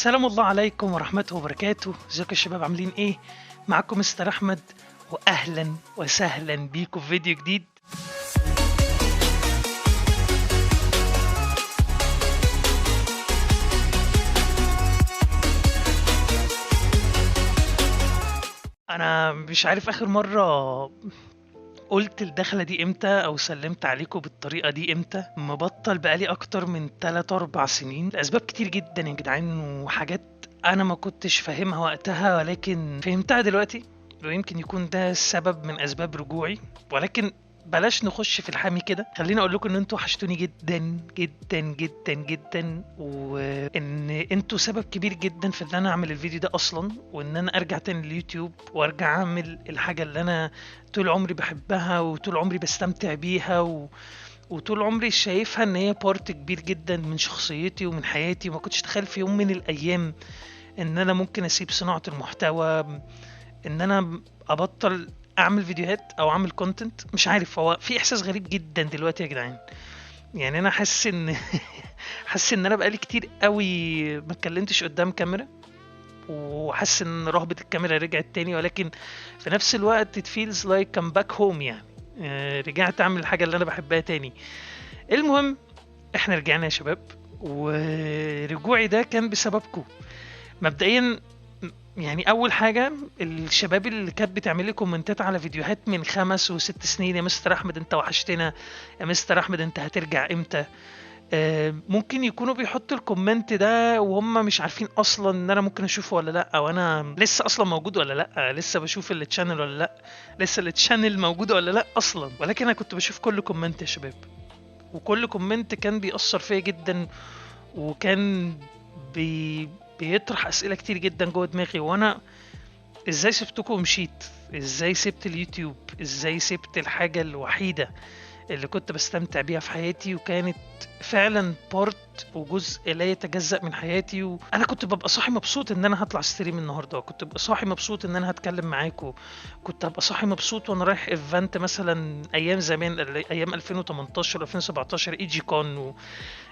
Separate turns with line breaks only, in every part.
سلام الله عليكم ورحمته وبركاته. ازيكم يا شباب، عاملين ايه؟ معاكم مستر احمد، واهلا وسهلا بيكم في فيديو جديد. انا مش عارف اخر مرة قلت الدخلة دي امتى او سلمت عليكم بالطريقة دي امتى. مبطل بقالي اكتر من 3-4 سنين لاسباب كتير جدا يا جدعان، وحاجات انا ما كنتش فاهمها وقتها ولكن فهمتها دلوقتي، ويمكن يكون ده السبب من اسباب رجوعي. ولكن بلاش نخش في الحامي كده. خليني اقول لكم ان انتوا وحشتوني جدا جدا جدا جدا، وان انتوا سبب كبير جدا في ان انا اعمل الفيديو ده اصلا، وان انا ارجع تاني اليوتيوب وارجع اعمل الحاجة اللي انا طول عمري بحبها وطول عمري بستمتع بيها وطول عمري شايفها ان هي بارت كبير جدا من شخصيتي ومن حياتي. وما كنتش اتخيل في يوم من الايام ان انا ممكن اسيب صناعة المحتوى، ان انا ابطل اعمل فيديوهات او اعمل كونتنت. مش عارف، هو في احساس غريب جدا دلوقتي يا جدعان. يعني انا حاسس ان حاسس ان انا بقالي كتير قوي ما اتكلمتش قدام كاميرا، وحاسس ان رهبة الكاميرا رجعت تاني، ولكن في نفس الوقت it feels like I'm back home. يعني رجعت اعمل الحاجة اللي انا بحبها تاني. المهم، احنا رجعنا يا شباب، ورجوعي ده كان بسببكم مبدئيا. يعني اول حاجة، الشباب اللي كانت بتعمل لي كومنتات على فيديوهات من 5 و6 سنين: يا مستر احمد انت وحشتنا، يا مستر احمد انت هترجع امتى. ممكن يكونوا بيحطوا الكومنت ده وهم مش عارفين اصلا ان انا ممكن اشوفه ولا لا، او انا لسه اصلا موجود ولا لا، لسه بشوف التشانل ولا لا، لسه التشانل موجود ولا لا اصلا. ولكن انا كنت بشوف كل كومنت يا شباب، وكل كومنت كان بيأثر فيا جدا، وكان بيطرح اسئله كتير جدا جوه دماغي. وانا ازاي سبتكم ومشيت؟ ازاي سبت اليوتيوب؟ ازاي سبت الحاجه الوحيده اللي كنت بستمتع بيها في حياتي، وكانت فعلا بارت وجزء لا يتجزأ من حياتي؟ وانا كنت ببقى صاحي مبسوط ان انا هطلع ستريم النهارده، كنت ببقى صاحي مبسوط ان انا هتكلم معاكم، كنت هبقى صاحي مبسوط وانا رايح ايفنت مثلا ايام زمان، ايام 2018 2017 اي جي كون،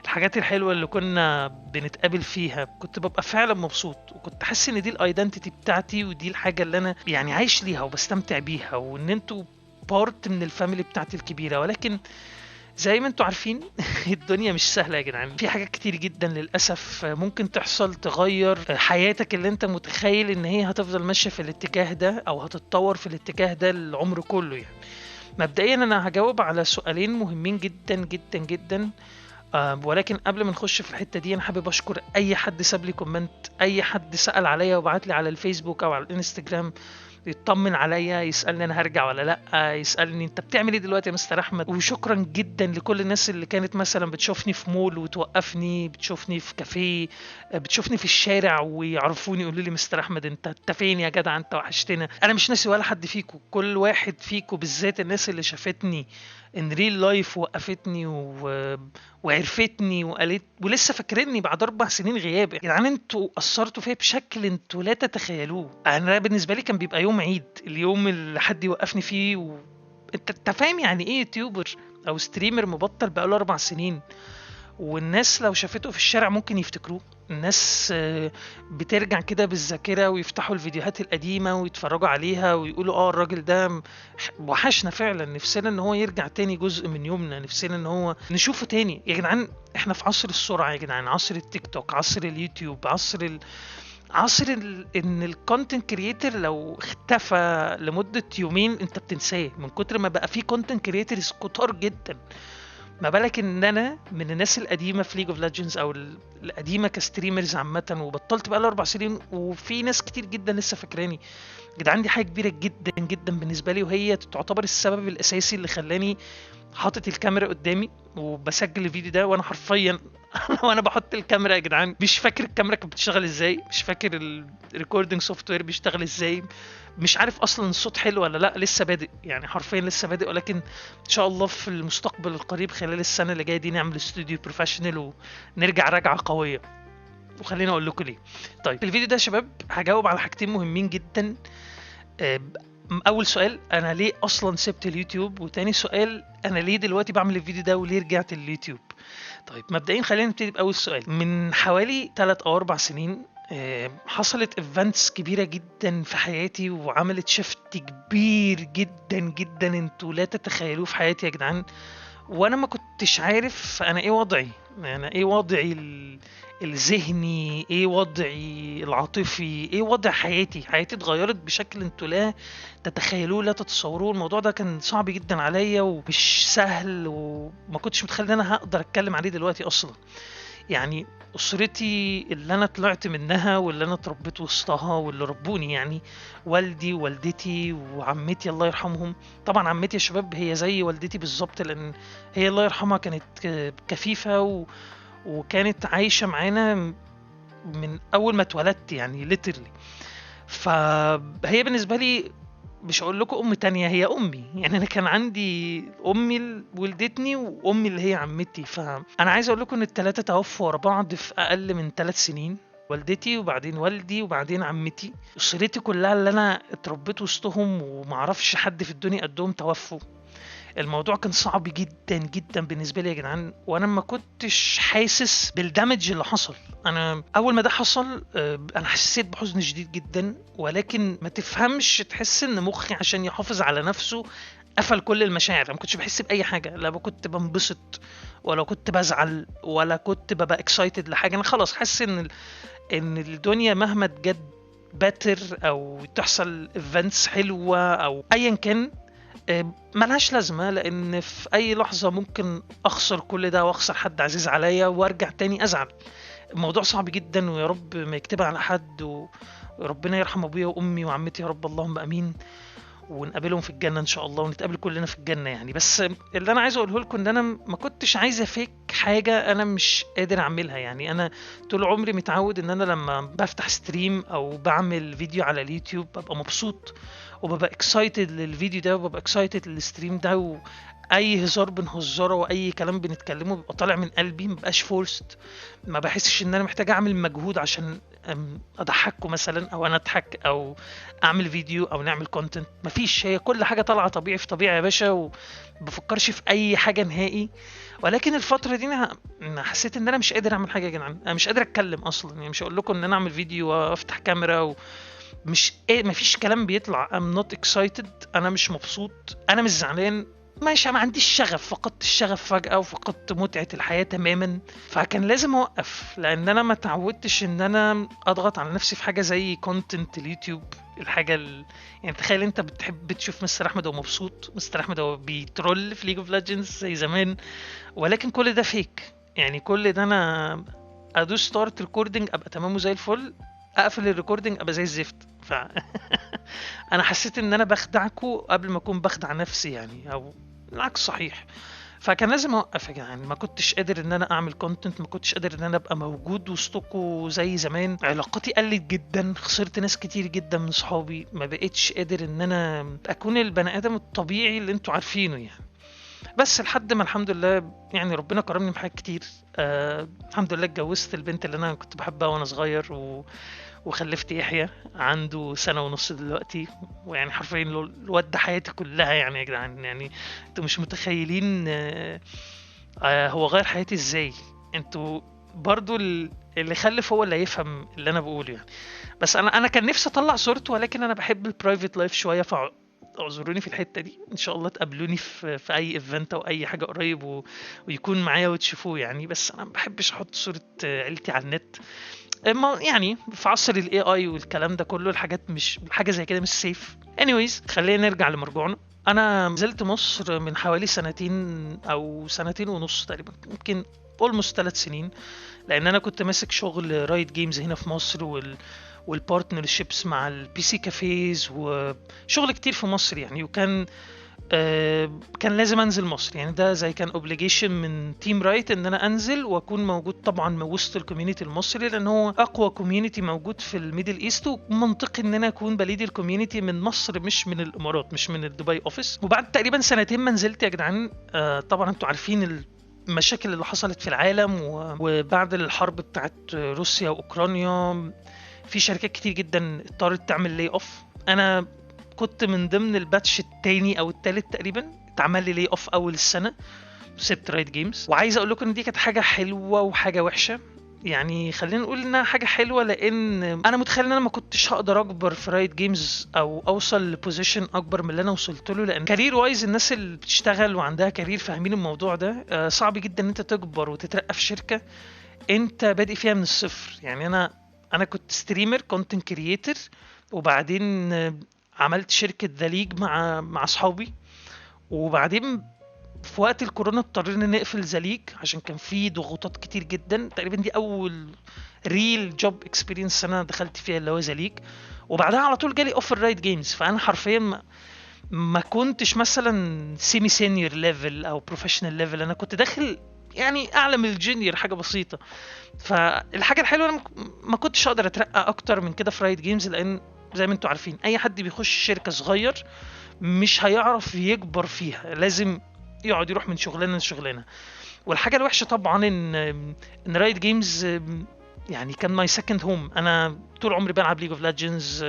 والحاجات الحلوه اللي كنا بنتقابل فيها. كنت ببقى فعلا مبسوط، وكنت حاسس ان دي الايدنتيتي بتاعتي، ودي الحاجه اللي انا يعني عايش ليها وبستمتع بيها، وان انتوا بارت من الفاميلي بتاعتي الكبيره. ولكن زي ما انتوا عارفين الدنيا مش سهله يا جدعان، في حاجات كتير جدا للاسف ممكن تحصل تغير حياتك اللي انت متخيل ان هي هتفضل ماشيه في الاتجاه ده او هتتطور في الاتجاه ده العمر كله. يعني مبدئيا انا هجاوب على سؤالين مهمين جدا جدا جدا. ولكن قبل ما نخش في الحته دي، انا حابب اشكر اي حد ساب لي كومنت، اي حد سأل عليا وبعت لي على الفيسبوك او على الانستجرام يطمن عليا، يسألني انا هرجع ولا لا، يسألني انت بتعمل ايه دلوقتي يا مستر احمد. وشكرا جدا لكل الناس اللي كانت مثلا بتشوفني في مول وتوقفني، بتشوفني في كافيه، بتشوفني في الشارع ويعرفوني يقولوا لي مستر احمد انت فين يا جدع، انت وحشتنا. انا مش ناسي ولا حد فيكم، كل واحد فيكم بالذات الناس اللي شافتني ان ريل لايف وقفتني وعرفتني وقالت ولسه فاكريني بعد 4 سنين غياب. يا جدعان انتوا اثرتوا فيا بشكل انتوا لا تتخيلوه. انا بالنسبه لي كان بيبقى يوم عيد، اليوم اللي حد يوقفني فيه انت فاهم يعني ايه يوتيوبر او ستريمر مبطل بقاله 4 سنين، والناس لو شافته في الشارع ممكن يفتكروه. الناس بترجع كده بالذاكرة ويفتحوا الفيديوهات القديمة ويتفرجوا عليها ويقولوا الراجل ده وحشنا فعلا، نفسنا ان هو يرجع تاني جزء من يومنا، نفسنا ان هو نشوفه تاني. يا جدعان احنا في عصر السرعة يا جدعان، عصر التيك توك، عصر اليوتيوب، عصر ان الكونتنت كريتور لو اختفى لمدة يومين انت بتنساه من كتر ما بقى فيه كونتنت كريتورز كتار جدا. ما بالك ان انا من الناس القديمه في ليج اوف ليجندز او القديمه كستريمرز عامه، وبطلت بقى 4 سنين وفي ناس كتير جدا لسه فاكراني. جدعان دي حاجه كبيره جدا جدا بالنسبه لي، وهي تعتبر السبب الاساسي اللي خلاني حاطط الكاميرا قدامي وبسجل الفيديو ده. وانا حرفيا وانا بحط الكاميرا يا جدعان مش فاكر الكاميرا كانت بتشتغل ازاي، مش فاكر الريكوردنج سوفت وير بيشتغل ازاي، مش عارف اصلا الصوت حلو ولا لا، لسه بادئ يعني، حرفيا لسه بادئ. ولكن ان شاء الله في المستقبل القريب خلال السنه اللي جايه دي نعمل استوديو بروفيشنال ونرجع رجعه قويه. وخليني اقول لكم ليه. طيب في الفيديو ده يا شباب هجاوب على حاجتين مهمين جدا. اول سؤال، انا ليه اصلا سبت اليوتيوب؟ وتاني سؤال، انا ليه دلوقتي بعمل الفيديو ده وليه رجعت اليوتيوب؟ طيب مبدئيا خلينا نبتدي باول سؤال. من حوالي 3 أو 4 سنين حصلت ايفنتس كبيرة جدا في حياتي وعملت شفت كبير جدا جدا انتوا لا تتخيلوه في حياتي يا جدعان. وانا ما كنتش عارف انا ايه وضعي، انا ايه وضعي الذهني، ايه وضعي العاطفي، ايه وضع حياتي اتغيرت بشكل انتوا لا تتخيلوه لا تتصوروه. الموضوع ده كان صعب جدا عليا ومش سهل، وما كنتش متخيل ان انا هقدر اتكلم عليه دلوقتي اصلا. يعني أسرتي اللي أنا طلعت منها واللي أنا اتربيت وسطها واللي ربوني، يعني والدي ووالدتي وعمتي الله يرحمهم. طبعا عمتي يا شباب هي زي والدتي بالظبط، لأن هي الله يرحمها كانت كفيفة وكانت عايشة معانا من أول ما اتولدت يعني literally. فهي بالنسبة لي مش هقول لكم أم تانية، هي أمي. يعني أنا كان عندي أمي اللي ولدتني وأمي اللي هي عمتي. فأنا عايز أقول لكم إن التلاتة توفوا ورا بعض في أقل من 3 سنين، والدتي وبعدين والدي وبعدين عمتي. أسرتي كلها اللي أنا اتربيت وسطهم ومعرفش حد في الدنيا قدهم توفوا. الموضوع كان صعب جدا جدا بالنسبه لي يا جدعان، وانا ما كنتش حاسس بالدمج اللي حصل. انا اول ما ده حصل انا حسيت بحزن شديد جدا، ولكن ما تفهمش تحس ان مخي عشان يحافظ على نفسه قفل كل المشاعر. أنا ما كنتش بحس باي حاجه، لا كنت بنبسط ولا كنت بزعل ولا كنت ببقى اكسايتد لحاجه. انا خلاص حاسس ان الدنيا مهما تجد باتر او تحصل ايفنتس حلوه او ايا كان ملهاش لازمة، لأن في أي لحظة ممكن أخسر كل ده وأخسر حد عزيز عليا وأرجع تاني أزعل. الموضوع صعب جدا، ويا رب ما يكتبها على حد، وربنا يرحم أبويا وأمي وعمتي يا رب، اللهم أمين. ونقابلهم في الجنة إن شاء الله، ونتقابل كلنا في الجنة يعني. بس اللي أنا عايز أقوله لكم إن أنا ما كنتش عايز أفيك حاجة أنا مش قادر أعملها. يعني أنا طول عمري متعود إن أنا لما بفتح ستريم أو بعمل فيديو على اليوتيوب ببقى مبسوط وببقى اكسايتد للفيديو ده وببقى اكسايتد للستريم ده، واي هزار بنهزره واي كلام بنتكلمه بيبقى طالع من قلبي، مبقاش فورست. ما بحسش ان انا محتاج اعمل مجهود عشان اضحككم مثلا او انا اضحك او اعمل فيديو او نعمل كونتنت. مفيش، هي كل حاجه طالعه طبيعي في طبيعي يا باشا، وبفكرش في اي حاجه نهائي. ولكن الفتره دي انا حسيت ان انا مش قادر اعمل حاجه يا جدعان، انا مش قادر اتكلم اصلا. يعني مش هقول لكم ان انا اعمل فيديو وافتح كاميرا مش مفيش كلام بيطلع. I'm not excited، انا مش مبسوط، انا مش زعلان، ماشي. ما عنديش شغف، فقدت الشغف فجأة وفقدت متعة الحياة تماما. فكان لازم اوقف، لان انا ما تعودتش ان انا اضغط على نفسي في حاجة زي كونتنت اليوتيوب. يعني تخيل انت بتحب تشوف مستر احمد وهو مبسوط، مستر احمد وهو بيترول في ليج اوف ليجندز زي زمان، ولكن كل ده فيك. يعني كل ده انا ادوس ستارت ريكوردنج ابقى تمام وزي الفل، اقفل الريكوردنج ابقى زي الزفت. انا حسيت ان انا بخدعكم قبل ما اكون بخدع نفسي يعني، او العكس صحيح. فكان لازم اوقف يا جدعان. ما كنتش قادر ان انا اعمل كونتنت، ما كنتش قادر ان انا ابقى موجود وسطكم زي زمان. علاقاتي قلت جدا، خسرت ناس كتير جدا من صحابي، ما بقتش قادر ان انا اكون البني ادم الطبيعي اللي انتوا عارفينه يعني. بس لحد ما الحمد لله يعني ربنا كرمني بحاجات كتير. الحمد لله اتجوزت البنت اللي انا كنت بحبها وانا صغير، وخلفت يحيى عنده 1.5 سنة دلوقتي. ويعني حرفيا الواد ده حياتي كلها يعني يا جدعان. يعني انتوا مش متخيلين هو غير حياتي ازاي. انتوا برضو اللي خلف هو اللي هيفهم اللي انا بقوله يعني. بس انا كان نفسي اطلع صورته، ولكن انا بحب البرايفت لايف شويه، اعذروني في الحته دي. ان شاء الله تقابلوني في اي ايفنت او اي حاجه قريب ويكون معايا وتشوفوه يعني. بس انا ما بحبش احط صوره عيلتي على النت. يعني في عصر الاي اي والكلام ده كله، الحاجات مش حاجه زي كده مش سيف. anyways خلينا نرجع لمرجوعنا. انا نزلت مصر من حوالي 2 او 2.5 تقريبا، يمكن almost 3 سنين، لان انا كنت ماسك شغل رايت جيمز هنا في مصر والبارتنرشيبس مع البي سي كافيز وشغل كتير في مصر يعني. وكان كان لازم انزل مصر يعني، ده زي كان اوبليجيشن من تيم رايت ان انا انزل واكون موجود طبعا وسط الكوميونتي المصري، لان هو اقوى كوميونتي موجود في الميدل ايست، ومنطقي ان انا اكون بليد الكوميونتي من مصر مش من الامارات، مش من الدبي اوفيس. وبعد تقريبا 2 سنين ما نزلت يا جدعان. طبعا انتوا عارفين المشاكل اللي حصلت في العالم، وبعد الحرب بتاعت روسيا واوكرانيا في شركات كتير جدا اضطرت تعمل لي اوف. انا كنت من ضمن الباتش التاني او التالت تقريبا اتعمل لي اوف اول السنه، سبت رايت جيمز. وعايز اقول لكم ان دي كانت حاجه حلوه وحاجه وحشه. يعني خلينا نقول انها حاجه حلوه، لان انا متخيل ان انا ما كنتش هقدر اكبر في رايت جيمز او اوصل لبوزيشن اكبر من اللي انا وصلت له، لان كارير وايز الناس اللي بتشتغل وعندها كارير فاهمين الموضوع ده. صعب جدا ان انت تكبر وتترقى في شركه انت بادئ فيها من الصفر. يعني انا كنت ستريمر كونتنت كرييتور، وبعدين عملت شركه ذا ليج مع اصحابي، وبعدين في وقت الكورونا اضطرينا نقفل ذا ليج عشان كان في ضغوطات كتير جدا. تقريبا دي اول ريل جوب اكسبيرينس انا دخلت فيها اللي هو ذا ليج، وبعدها على طول جالي اوفر رايت جيمز. فانا حرفيا ما كنتش مثلا سيمي سينيور ليفل او بروفيشنال ليفل، انا كنت داخل يعني اعلى من الجونيور حاجه بسيطه. فالحاجه الحلوه انا ما كنتش اقدر اترقى اكتر من كده في رايت جيمز، لان زي ما انتم عارفين اي حد بيخش شركه صغير مش هيعرف يكبر فيها، لازم يقعد يروح من شغلانه لشغلانه. والحاجه الوحشه طبعا ان رايت جيمز يعني كان ماي سكند هوم. انا طول عمري بلعب ليج اوف ليجندز،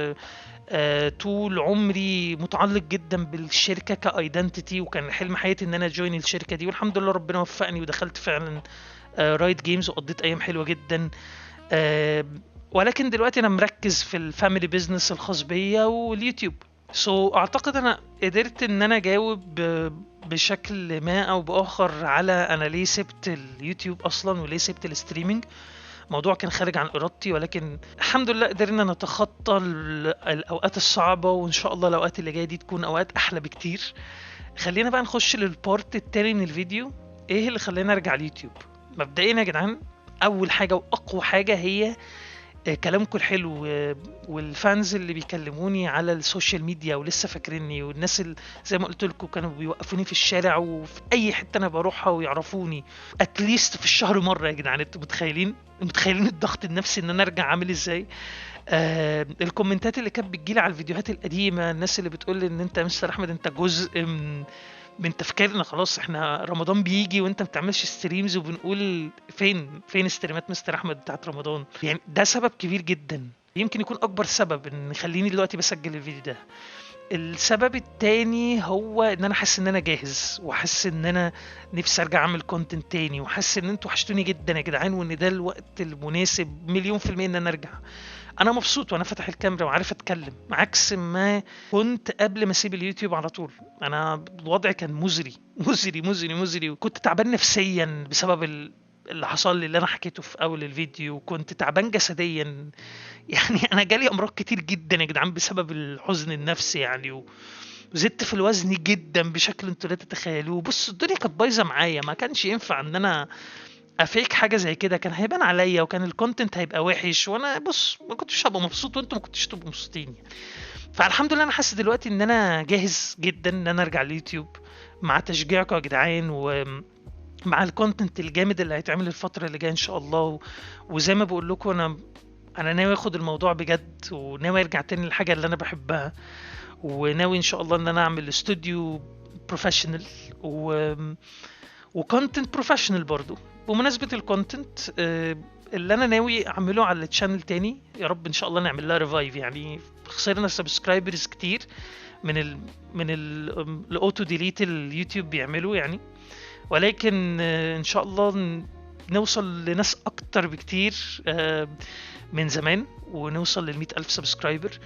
طول عمري متعلق جدا بالشركه كايدنتيتي، وكان حلم حياتي ان انا جوين الشركه دي، والحمد لله ربنا وفقني ودخلت فعلا رايت جيمز وقضيت ايام حلوه جدا. آه، ولكن دلوقتي انا مركز في الفاميلي بيزنس الخاص بيا واليوتيوب. اعتقد انا قدرت ان انا اجاوب بشكل ما او باخر على انا ليه سبت اليوتيوب اصلا وليه سبت الستريمينج. موضوع كان خارج عن ارادتي، ولكن الحمد لله قدرنا نتخطى الاوقات الصعبة، وان شاء الله الاوقات اللي جاية دي تكون اوقات احلى بكتير. خلينا بقى نخش للبارت التاني من الفيديو، ايه اللي خلاني ارجع اليوتيوب. مبدئيا يا جدعان، اول حاجة واقوى حاجة هي كلامكم الحلو، والفانز اللي بيكلموني على السوشيال ميديا ولسه فاكريني، والناس اللي زي ما قلت لكم كانوا بيوقفوني في الشارع وفي اي حته انا بروحها ويعرفوني اتليست في الشهر مره. يا جدعان انتوا متخيلين الضغط النفسي ان انا ارجع عامل ازاي؟ الكومنتات اللي كانت بتجيلي على الفيديوهات القديمه، الناس اللي بتقول لي ان انت يا مستر احمد انت جزء من تفكيرنا، خلاص احنا رمضان بيجي وانت ما بتعملش ستريمز، وبنقول فين ستريمات مستر احمد بتاعت رمضان. يعني ده سبب كبير جدا، يمكن يكون اكبر سبب ان يخليني دلوقتي بسجل الفيديو ده. السبب التاني هو ان انا حاسس ان انا جاهز، وحاسس ان انا نفسي ارجع اعمل كونتنت تاني، وحاسس ان انتوا وحشتوني جدا يا جدعان، وان ده الوقت المناسب مليون في المية ان انا ارجع. انا مبسوط وانا فاتح الكاميرا وعارف اتكلم، عكس ما كنت قبل ما اسيب اليوتيوب على طول. انا الوضع كان مزري مزري مزري مزري، وكنت تعبان نفسيا بسبب اللي حصل لي اللي انا حكيته في اول الفيديو، وكنت تعبان جسديا. يعني انا جالي امراض كتير جدا يا جدعان بسبب الحزن النفسي يعني، وزدت في الوزن جدا بشكل انتوا لا تتخيلوه. بص الدنيا كانت بايظه معايا، ما كانش ينفع ان انا افيك حاجه زي كده، كان هيبان عليا وكان الكونتنت هيبقى وحش، وانا بص ما كنتش هبقى مبسوط وانتوا ما كنتوش تبقوا مبسوطين. فالحمد لله انا حاسس دلوقتي ان انا جاهز جدا ان انا ارجع اليوتيوب مع تشجيعكم يا جدعان، ومع الكونتنت الجامد اللي هيتعمل الفتره اللي جايه ان شاء الله. وزي ما بقول لكم انا ناوي اخد الموضوع بجد، وناوي ارجع تاني للحاجه اللي انا بحبها، وناوي ان شاء الله ان انا اعمل استوديو بروفيشنال وكونتنت بروفيشنال برضو. بمناسبة الكونتنت اللي انا ناوي اعمله على التشانل تاني، يا رب ان شاء الله نعمل لها ريفايف. يعني خسرنا سبسكرايبرز كتير من الاوتو ديليت اليوتيوب بيعملوا يعني، ولكن ان شاء الله نوصل لناس اكتر بكتير من زمان، ونوصل لل100,000 سبسكرايبر،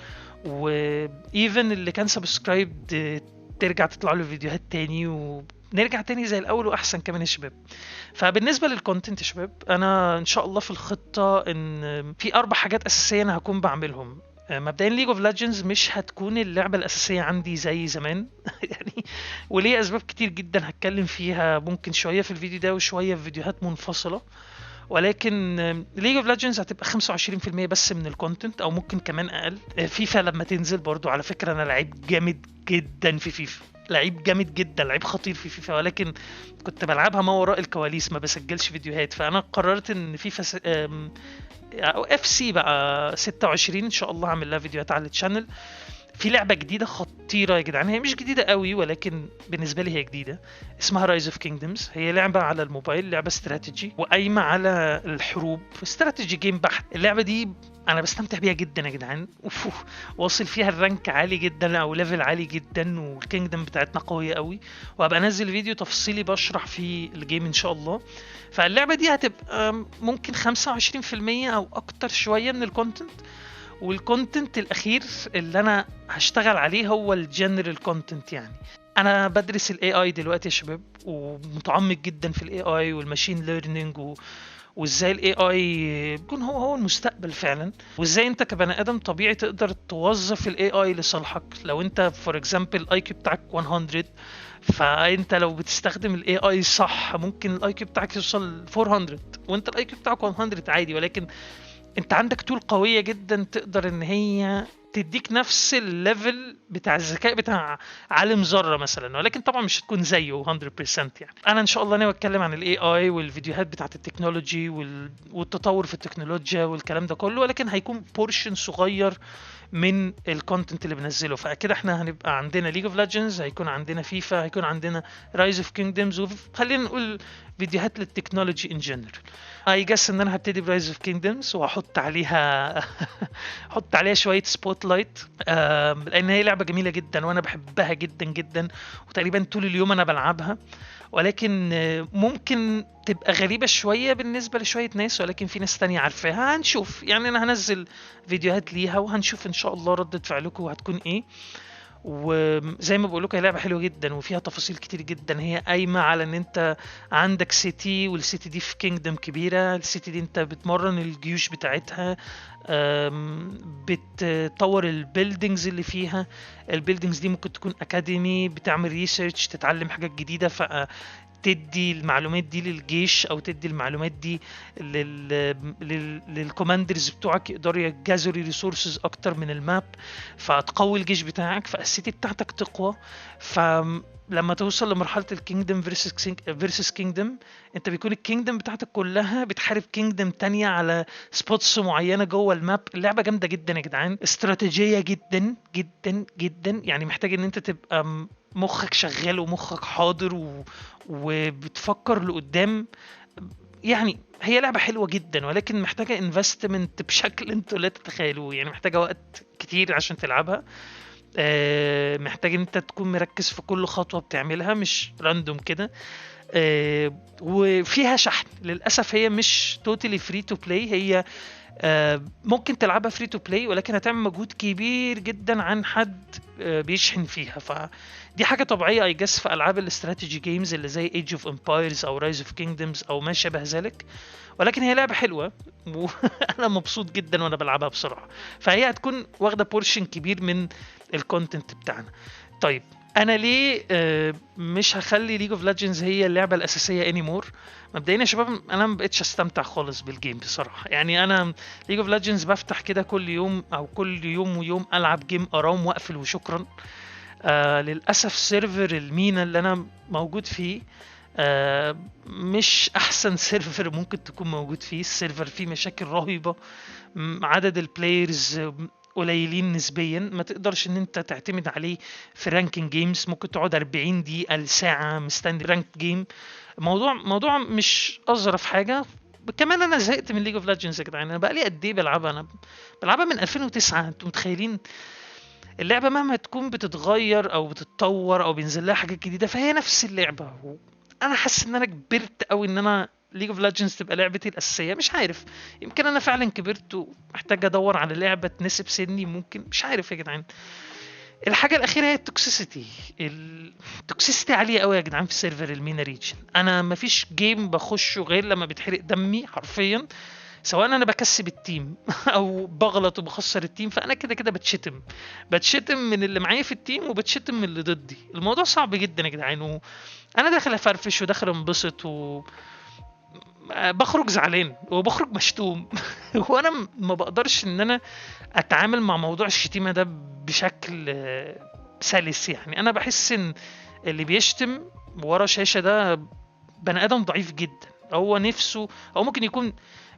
وايفن اللي كان سبسكرايب ترجع تطلع له فيديوهات تاني، ونرجع تاني زي الاول واحسن كمان يا شباب. فبالنسبه للكونتنت يا شباب، انا ان شاء الله في الخطه ان في 4 حاجات اساسيه انا هكون بعملهم. مبدئيا ليج اوف ليجندز مش هتكون اللعبه الاساسيه عندي زي زمان يعني، وليه اسباب كتير جدا هتكلم فيها، ممكن شويه في الفيديو ده وشويه في فيديوهات منفصله. ولكن ليج اوف ليجندز هتبقى 25% بس من الكونتنت، او ممكن كمان اقل. فيفا لما تنزل برضو، على فكره انا لعيب جامد جدا في فيفا، لعيب جامد جدا، لعيب خطير في فيفا، ولكن كنت بلعبها ما وراء الكواليس، ما بسجلش فيديوهات. فانا قررت ان فيفا او اف سي بقى 26 ان شاء الله هعمل لها فيديوهات على الشانل. في لعبة جديدة خطيرة يا جدعان، هي مش جديدة قوي ولكن بالنسبة لي هي جديدة، اسمها رايز اوف كينجدمز. هي لعبة على الموبايل، لعبة استراتيجي وقايمة على الحروب، استراتيجي جيم بحت. اللعبة دي انا بستمتع بيها جدا يا جدعان. واصل فيها الرانك عالي جدا او ليفل عالي جدا، والكينجدم بتاعتنا قوية قوي، وهبقى انزل فيديو تفصيلي بشرح فيه الجيم ان شاء الله. فاللعبة دي هتبقى ممكن 25% او اكتر شوية من الكونتنت، والكونتنت الاخير اللي انا هشتغل عليه هو الجنرال كونتنت. يعني انا بدرس الاي اي دلوقتي يا شباب، ومتعمق جدا في الاي اي والماشين ليرنينج، وازاي الاي اي بيكون هو المستقبل فعلا، وازاي انت كبني ادم طبيعي تقدر توظف الاي اي لصالحك. لو انت فور اكزامبل الاي كيو بتاعك 100، فانت لو بتستخدم الاي اي صح ممكن الاي كيو بتاعك يوصل 400، وانت الاي كيو بتاعك 100 عادي، ولكن انت عندك تول قوية جدا تقدر ان هي تديك نفس الليفل بتاع الذكاء بتاع عالم ذرة مثلا، ولكن طبعا مش هتكون زيه 100%. يعني انا ان شاء الله ناوي اتكلم عن الاي اي والفيديوهات بتاعت التكنولوجي والتطور في التكنولوجيا والكلام ده كله، ولكن هيكون بورشن صغير من الكونتنت اللي بنزله. فاكيد احنا هنبقى عندنا ليج اوف ليجندز، هيكون عندنا فيفا، هيكون عندنا رايز اوف كينجدمز، وخلينا نقول فيديوهات للتكنولوجي ان جنرال. اي جس ان انا هبتدي برايز اوف كينجدمز وهحط عليها احط عليها شويه سبوت لايت، لان هي لعبه جميله جدا وانا بحبها جدا جدا، وتقريبا طول اليوم انا بلعبها. ولكن ممكن تبقى غريبة شوية بالنسبة لشوية ناس، ولكن في ناس تانية عارفاها. هنشوف، يعني أنا هنزل فيديوهات ليها وهنشوف إن شاء الله ردة فعلكم هتكون إيه. وزي ما بقول لكم هي لعبة حلوة جدا وفيها تفاصيل كتير جدا. هي قايمة على ان انت عندك سيتي، والسيتي دي في كينجدم كبيرة. السيتي دي انت بتمرن الجيوش بتاعتها، بتطور البيلدينجز اللي فيها. البيلدينجز دي ممكن تكون اكاديمي، بتعمل ريسيرش، تتعلم حاجات جديدة، تدي المعلومات دي للجيش او تدي المعلومات دي للكوماندرز بتوعك يقدروا يجازوا ريسورسز اكتر من الماب، فتقوي الجيش بتاعك، فالسيتي بتاعتك تقوى. فلما توصل لمرحله الكينجدم فيرسس كينجدم، انت بيكون الكينجدم بتاعتك كلها بتحارب كينجدم تانية على سبوتس معينه جوه الماب. اللعبه جامده جدا يا جدعان، استراتيجيه جدا جدا جدا. يعني محتاج ان انت تبقى مخك شغال ومخك حاضر وبتفكر لقدام. يعني هي لعبة حلوة جدا، ولكن محتاجة انفستمنت بشكل انتوا لا تتخيلوه. يعني محتاجة وقت كتير عشان تلعبها، محتاج انت تكون مركز في كل خطوة بتعملها، مش راندوم كده. وفيها شحن للأسف، هي مش توتالي فري تو بلاي. هي ممكن تلعبها فري تو بلاي، ولكن هتعمل مجهود كبير جدا عن حد بيشحن فيها. فدي حاجة طبيعية اي جس في ألعاب الاستراتيجي جيمز اللي زي Age of Empires أو Rise of Kingdoms أو ما شابه ذلك. ولكن هي لعبة حلوة وأنا مبسوط جدا وأنا بلعبها بصراحة. فهي هتكون واخدة بورشن كبير من الكونتنت بتاعنا. طيب انا ليه مش هخلي ليج اوف ليجندز هي اللعبه الاساسيه اني مور؟ مبدئيا يا شباب انا ما بقتش استمتع خالص بالجيم بصراحه. يعني انا ليج اوف ليجندز بفتح كده كل يوم او كل يوم ويوم العب جيم ارام واقفل وشكرا. للاسف سيرفر المينا اللي انا موجود فيه مش احسن سيرفر ممكن تكون موجود فيه. السيرفر فيه مشاكل رهيبه، عدد البلايرز قليلين نسبيا، ما تقدرش ان انت تعتمد عليه في رانكينج جيمز. ممكن تقعد 40 دقيقه لساعه مستني رانك جيم. موضوع مش اظرف حاجه. كمان انا زهقت من ليج اوف ليجندز يا جدعان. انا بقالي قد ايه بلعبها؟ انا بلعبها من 2009. انتوا متخيلين؟ اللعبه مهما تكون بتتغير او بتتطور او بينزل لها حاجات جديده فهي نفس اللعبه. انا حاسس ان انا كبرت قوي ان انا ليج اوف ليجندز تبقى لعبتي الاساسيه. مش عارف، يمكن انا فعلا كبرت ومحتاج ادور على لعبه تناسب سني، ممكن، مش عارف يا جدعان. الحاجه الاخيره هي التوكسيسيتي. التوكسيسيتي عاليه قوي يا جدعان في سيرفر المينا ريجن. انا مفيش جيم بخشه غير لما بيتحرق دمي حرفيا، سواء انا بكسب التيم او بغلط وبخسر التيم، فانا كده كده بتشتم من اللي معايا في التيم وبتشتم من اللي ضدي. الموضوع صعب جدا يا جدعان، وانا داخل افرفش وداخل انبسط بخرج زعلان وبخرج مشتوم وانا ما بقدرش ان انا اتعامل مع موضوع الشتيمة ده بشكل سلس. يعني انا بحس ان اللي بيشتم ورا شاشة ده بني ادم ضعيف جدا. هو نفسه، او ممكن يكون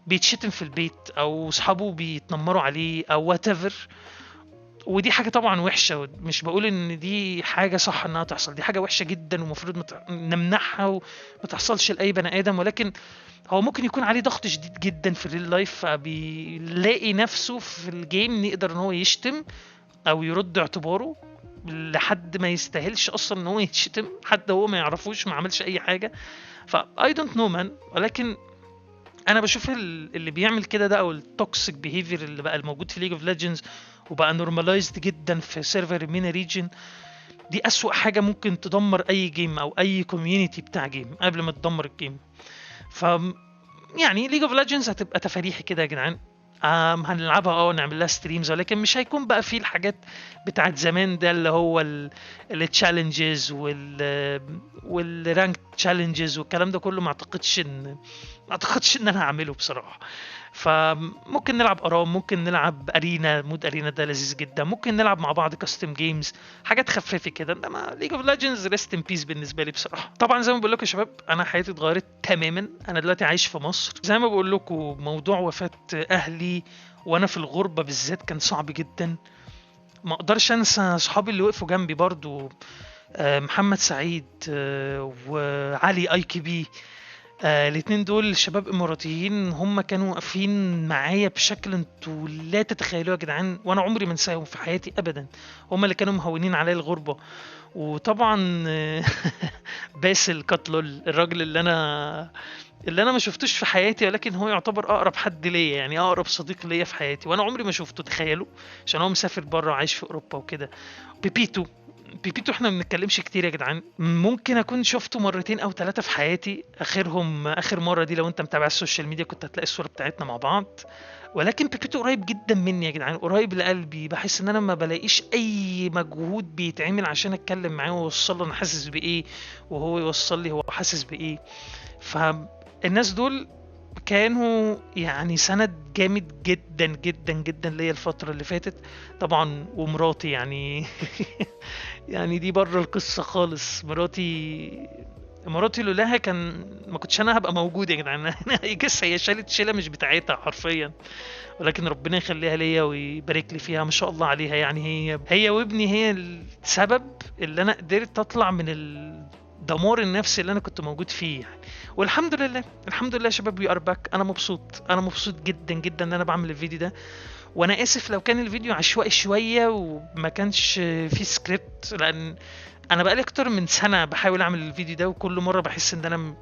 بيتشتم في البيت او صحابه بيتنمروا عليه او whatever، ودي حاجة طبعا وحشة، مش بقول ان دي حاجة صح انها تحصل، دي حاجة وحشة جدا ومفروض نمنعها وما تحصلش لأي بني آدم. ولكن هو ممكن يكون عليه ضغط شديد جدا في الريل لايف، فبيلاقي نفسه في الجيم يقدر ان هو يشتم او يرد اعتباره لحد ما يستاهلش اصلا ان هو يشتم، حتى هو ما يعرفوش ما عملش اي حاجة. ف I don't know man. ولكن انا بشوف اللي بيعمل كده ده، او التوكسيك بيهيفير اللي بقى الموجود في ليج اوف ليجندز وبقى نورماليزد جدا في سيرفر مينا ريجن، دي اسوأ حاجة ممكن تدمر اي جيم او اي كوميونيتي بتاع جيم قبل ما تدمر الجيم. ف يعني ليج اوف ليجندز هتبقى تفاريحي كده يا جدعان. هنلعبها ونعمل لها ستريمز، ولكن مش هيكون بقى فيه الحاجات بتاعت زمان ده اللي هو التشالنجز والرانك تشالنجز والكلام ده كله. ما اعتقدش ان انا هعمله بصراحة. فممكن نلعب ارام، ممكن نلعب ارينا، مود ارينا ده لذيذ جدا، ممكن نلعب مع بعض كاستم جيمز، حاجات خفيفه كده. انما ليج اوف ليجندز ريست ان بيس بالنسبه لي بصراحه. طبعا زي ما بقول لكم يا شباب، انا حياتي اتغيرت تماما. انا دلوقتي عايش في مصر. زي ما بقول لكم، موضوع وفاه اهلي وانا في الغربه بالذات كان صعب جدا. ما اقدرش انسى اصحابي اللي وقفوا جنبي برضو، محمد سعيد وعلي اي كي بي. الاتنين دول شباب اماراتيين، هم كانوا واقفين معايا بشكل انتوا لا تتخيلوه يا جدعان، وانا عمري ما انساهم في حياتي ابدا. هم اللي كانوا مهونين عليا الغربة. وطبعا باسل كاتلول، الراجل اللي انا ما شفتوش في حياتي، ولكن هو يعتبر اقرب حد ليا، يعني اقرب صديق ليا في حياتي، وانا عمري ما شفته، تخيلوا، عشان هو مسافر بره وعايش في اوروبا وكده. بيبيتو احنا ما بنتكلمش كتير يا جدعان، ممكن اكون شفته مرتين او ثلاثه في حياتي. اخر مره دي لو انت متابع السوشيال ميديا كنت هتلاقي الصوره بتاعتنا مع بعض. ولكن بيبيتو قريب جدا مني يا جدعان، قريب لقلبي. بحس ان انا ما بلاقيش اي مجهود بيتعمل عشان اتكلم معاه واوصل له انا حاسس بايه، وهو يوصل لي هو حاسس بايه. فالناس دول كانوا يعني سند جامد جدا جدا جدا ليا الفترة اللي فاتت. طبعا ومراتي يعني يعني دي بره القصة خالص. مراتي لولاها كان ما كنتش انا هبقى موجود يا جدعان. يجس هي شالت شيلة مش بتاعتها حرفيا، ولكن ربنا يخليها ليا ويبارك لي فيها، ما شاء الله عليها. يعني هي وابني هي السبب اللي انا قدرت اطلع من الدمار النفسي اللي انا كنت موجود فيه يعني. والحمد لله، الحمد لله يا شباب، وي ار باك. انا مبسوط جدا جدا ان انا بعمل الفيديو ده. وانا اسف لو كان الفيديو عشوائي شويه وما كانش فيه سكريبت، لان انا بقالي اكتر من سنه بحاول اعمل الفيديو ده، وكل مره بحس ان انا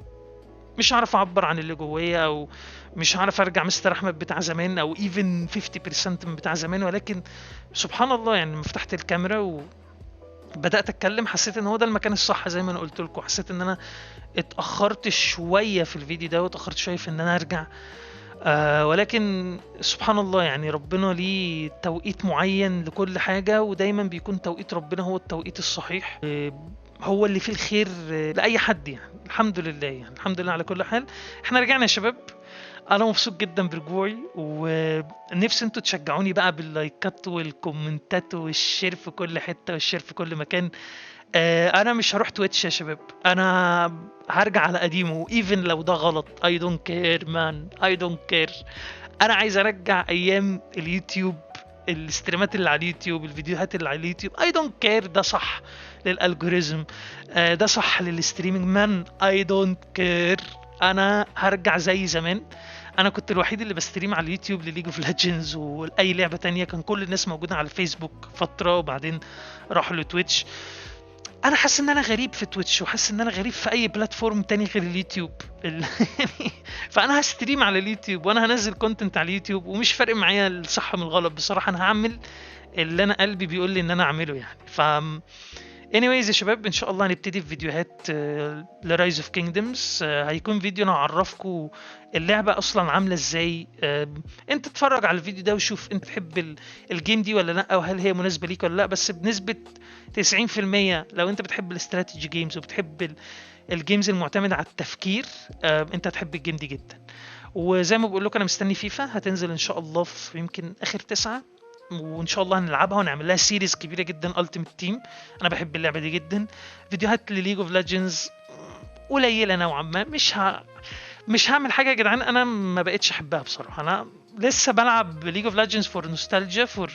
مش هعرف اعبر عن اللي جوايا، او مش هعرف ارجع مستر احمد بتاع زمان، او ايفن 50% من بتاع زمان. ولكن سبحان الله، يعني لما فتحت الكاميرا وبدات اتكلم، حسيت ان هو ده المكان الصح. زي ما انا قلت لكم، حسيت ان انا اتاخرت شويه في الفيديو ده، واتاخرت شويه في ان انا ارجع. ولكن سبحان الله، يعني ربنا ليه توقيت معين لكل حاجة، ودايما بيكون توقيت ربنا هو التوقيت الصحيح. هو اللي فيه الخير لأي حد يعني. الحمد لله، يعني الحمد لله على كل حال. احنا رجعنا يا شباب. انا مبسوط جدا برجوعي، ونفسي انتوا تشجعوني بقى باللايكات والكومنتات والشير في كل حتة والشير في كل مكان. انا مش هروح تويتش يا شباب، انا هرجع على قديمه ايفن لو ده غلط. I don't care man, I don't care. انا عايز ارجع ايام اليوتيوب، الاستريمات اللي على اليوتيوب، الفيديوهات اللي على اليوتيوب. I don't care. ده صح للالجوريزم، ده صح للستريمينج مان. I don't care. انا هرجع زي زمان. انا كنت الوحيد اللي بستريم على اليوتيوب لليج اوف ليجندز واي لعبه تانية. كان كل الناس موجوده على الفيسبوك فتره، وبعدين راحوا لتويتش. انا حاسس ان انا غريب في تويتش، وحاسس ان انا غريب في اي بلاتفورم تاني غير اليوتيوب. فانا هستريم على اليوتيوب، وانا هنزل كونتنت على اليوتيوب، ومش فارق معايا الصح من الغلط بصراحه. انا هعمل اللي انا قلبي بيقول لي ان انا اعمله يعني. anyways يا شباب، ان شاء الله هنبتدي في فيديوهات لرايز اوف كينجدمز. هيكون فيديو انا اعرفكم اللعبه اصلا عامله ازاي. انت تتفرج على الفيديو ده وشوف انت تحب الجيم دي ولا لا، او هل هي مناسبه ليك ولا لا. بس بنسبه 90% لو انت بتحب الاستراتيجي جيمز وبتحب الجيمز المعتمده على التفكير، انت هتحب الجيم دي جدا. وزي ما بقول لكم، انا مستني فيفا هتنزل ان شاء الله في يمكن اخر 9، وان شاء الله هنلعبها ونعمل لها سيريز كبيره جدا، التيمت تيم. انا بحب اللعبه دي جدا. فيديوهات لليج اوف ليجندز قليله نوعا ما، مش هعمل حاجه يا جدعان، انا ما بقتش احبها بصراحه. انا لسه بلعب ليج اوف ليجندز فور نوستالجيا، فور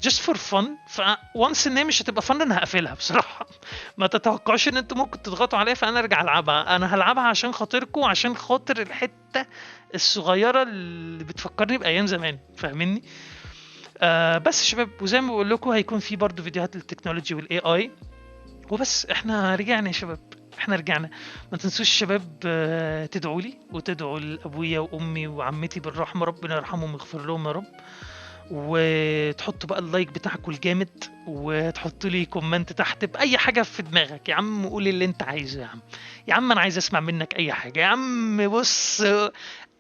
جست فور فن. فونس ان هي مش هتبقى فن انا هقفلها بصراحه. ما تتوقعوش ان انتوا ممكن تضغطوا عليها فانا ارجع العبها. انا هلعبها عشان خاطركم، عشان خاطر الحته الصغيره اللي بتفكرني بايام زمان، فاهميني؟ بس يا شباب، وزي ما بقول لكم هيكون في برضه فيديوهات للتكنولوجي والاي اي. وبس احنا رجعنا يا شباب، احنا رجعنا. ما تنسوش شباب تدعوا لي وتدعوا لابويا وامي وعمتي بالرحمه، ربنا يرحمهم ويغفر لهم يا رب. وتحطوا بقى اللايك بتاعكم الجامد، وتحطوا لي كومنت تحت باي حاجه في دماغك. يا عم قول اللي انت عايزه يا عم. يا عم انا عايز اسمع منك اي حاجه يا عم. بص،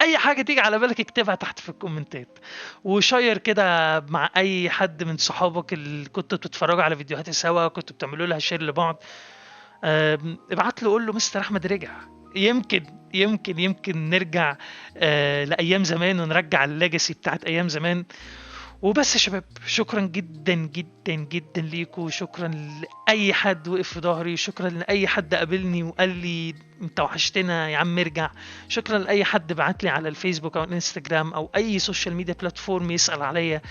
اي حاجه تيجي على بالك اكتبها تحت في الكومنتات. وشير كده مع اي حد من صحابك اللي كنتوا بتتفرجوا على فيديوهاتي سوا، كنتوا بتعملوا لها شير لبعض. ابعت له قول له مستر احمد رجع. يمكن نرجع لايام زمان، ونرجع الليجاسي بتاعت ايام زمان. وبس يا شباب، شكرا جدا جدا جدا ليكم. شكرا لاي حد وقف في ظهري. شكرا لاي حد قابلني وقال لي انت وحشتنا يا عم ارجع. شكرا لاي حد بعت لي على الفيسبوك او الانستجرام او اي سوشيال ميديا بلاتفورم يسأل عليا.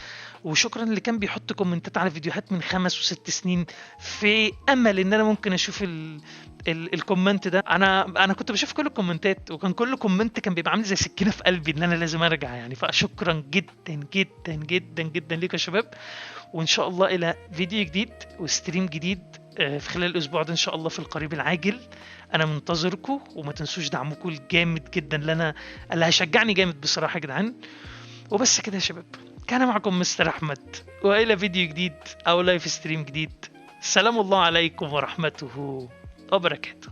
وشكرا اللي كان بيحط كومنتات على فيديوهات من 5 و6 سنين، في امل ان انا ممكن اشوف الكومنت ده. انا كنت بشوف كل الكومنتات، وكان كل كومنت كان بيبقى عامل زي سكينه في قلبي ان انا لازم ارجع يعني. فشكرا جدا جدا جدا جدا ليكم يا شباب. وان شاء الله الى فيديو جديد وستريم جديد في خلال الاسبوع ده ان شاء الله في القريب العاجل. انا منتظركم، وما تنسوش دعمكم الجامد جدا اللي هيشجعني جامد بصراحه يا جدعان. وبس كده يا شباب، كان معكم مستر احمد، والى فيديو جديد او لايف ستريم جديد. سلام الله عليكم ورحمته وبركاته.